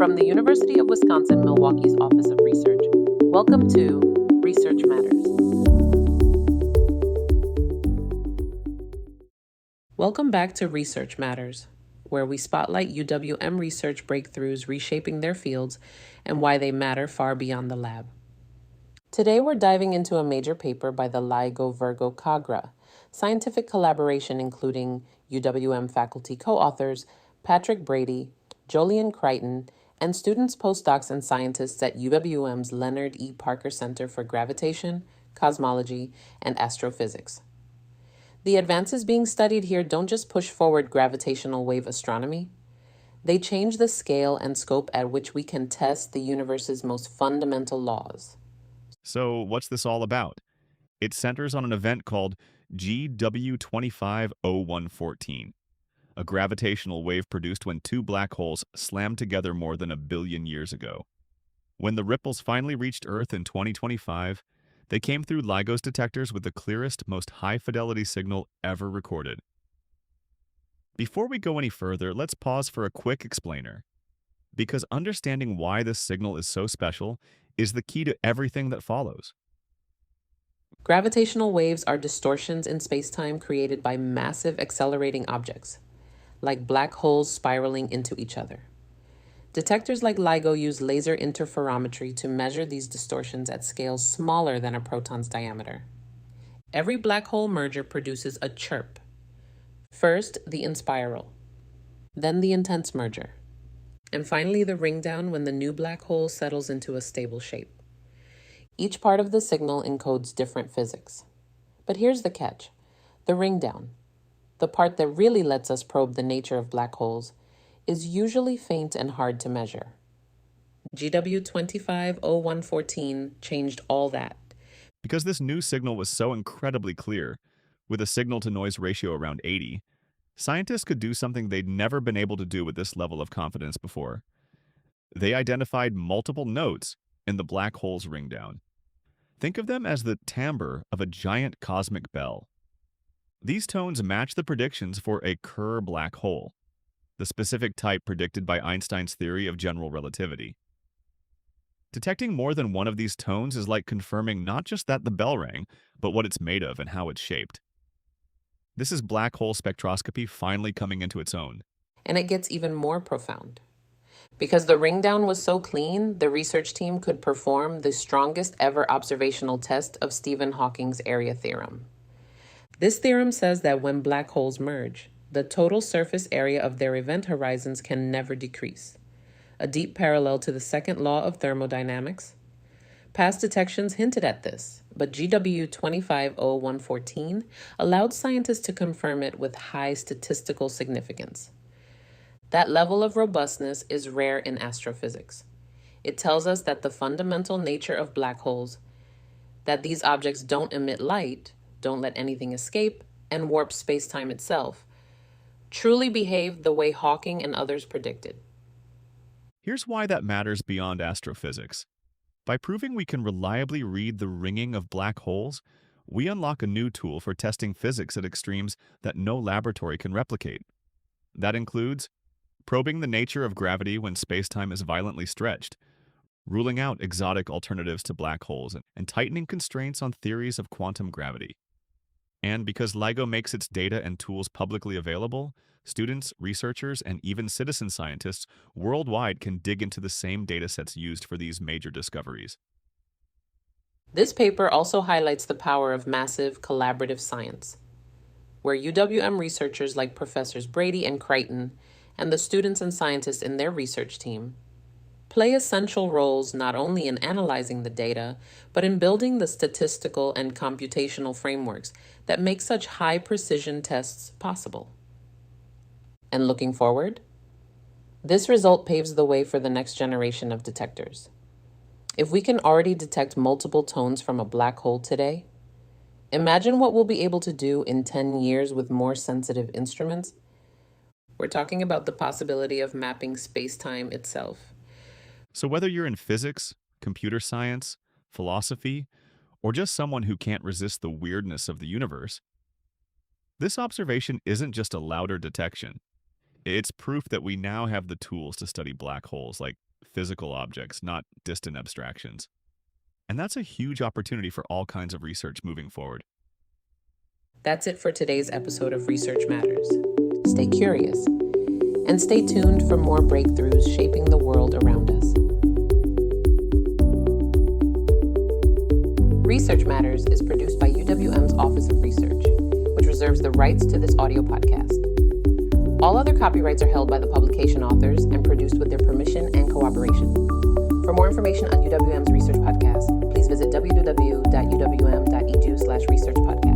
From the University of Wisconsin-Milwaukee's Office of Research, welcome to Research Matters. Welcome back to Research Matters, where we spotlight UWM research breakthroughs reshaping their fields and why they matter far beyond the lab. Today we're diving into a major paper by the LIGO Virgo CAGRA, scientific collaboration including UWM faculty co-authors Patrick Brady, Jolien Creighton, and students, postdocs, and scientists at UWM's Leonard E. Parker Center for Gravitation, Cosmology, and Astrophysics. The advances being studied here don't just push forward gravitational wave astronomy, they change the scale and scope at which we can test the universe's most fundamental laws. So, what's this all about? It centers on an event called GW250114, a gravitational wave produced when two black holes slammed together more than 1 billion years ago. When the ripples finally reached Earth in 2025, they came through LIGO's detectors with the clearest, most high-fidelity signal ever recorded. Before we go any further, let's pause for a quick explainer. Because understanding why this signal is so special is the key to everything that follows. Gravitational waves are distortions in spacetime created by massive accelerating objects, like black holes spiraling into each other. Detectors like LIGO use laser interferometry to measure these distortions at scales smaller than a proton's diameter. Every black hole merger produces a chirp. First, the inspiral, then the intense merger, and finally the ring down when the new black hole settles into a stable shape. Each part of the signal encodes different physics. But here's the catch. The ring down, the part that really lets us probe the nature of black holes, is usually faint and hard to measure. GW250114 changed all that. Because this new signal was so incredibly clear, with a signal-to-noise ratio around 80, scientists could do something they'd never been able to do with this level of confidence before. They identified multiple notes in the black hole's ring down. Think of them as the timbre of a giant cosmic bell. These tones match the predictions for a Kerr black hole, the specific type predicted by Einstein's theory of general relativity. Detecting more than one of these tones is like confirming not just that the bell rang, but what it's made of and how it's shaped. This is black hole spectroscopy finally coming into its own. And it gets even more profound. Because the ring down was so clean, the research team could perform the strongest ever observational test of Stephen Hawking's area theorem. This theorem says that when black holes merge, the total surface area of their event horizons can never decrease, a deep parallel to the second law of thermodynamics. Past detections hinted at this, but GW250114 allowed scientists to confirm it with high statistical significance. That level of robustness is rare in astrophysics. It tells us that the fundamental nature of black holes, that these objects don't emit light, don't let anything escape, and warp spacetime itself, truly behaved the way Hawking and others predicted. Here's why that matters beyond astrophysics. By proving we can reliably read the ringing of black holes, we unlock a new tool for testing physics at extremes that no laboratory can replicate. That includes probing the nature of gravity when spacetime is violently stretched, ruling out exotic alternatives to black holes, and tightening constraints on theories of quantum gravity. And because LIGO makes its data and tools publicly available, students, researchers, and even citizen scientists worldwide can dig into the same datasets used for these major discoveries. This paper also highlights the power of massive collaborative science, where UWM researchers like Professors Brady and Creighton and the students and scientists in their research team play essential roles not only in analyzing the data, but in building the statistical and computational frameworks that make such high-precision tests possible. And looking forward, this result paves the way for the next generation of detectors. If we can already detect multiple tones from a black hole today, imagine what we'll be able to do in 10 years with more sensitive instruments. We're talking about the possibility of mapping space-time itself. So whether you're in physics, computer science, philosophy, or just someone who can't resist the weirdness of the universe, this observation isn't just a louder detection. It's proof that we now have the tools to study black holes like physical objects, not distant abstractions. And that's a huge opportunity for all kinds of research moving forward. That's it for today's episode of Research Matters. Stay curious and stay tuned for more breakthroughs shaping the world around us. Research Matters is produced by UWM's Office of Research, which reserves the rights to this audio podcast. All other copyrights are held by the publication authors and produced with their permission and cooperation. For more information on UWM's Research Podcast, please visit www.uwm.edu/researchpodcast.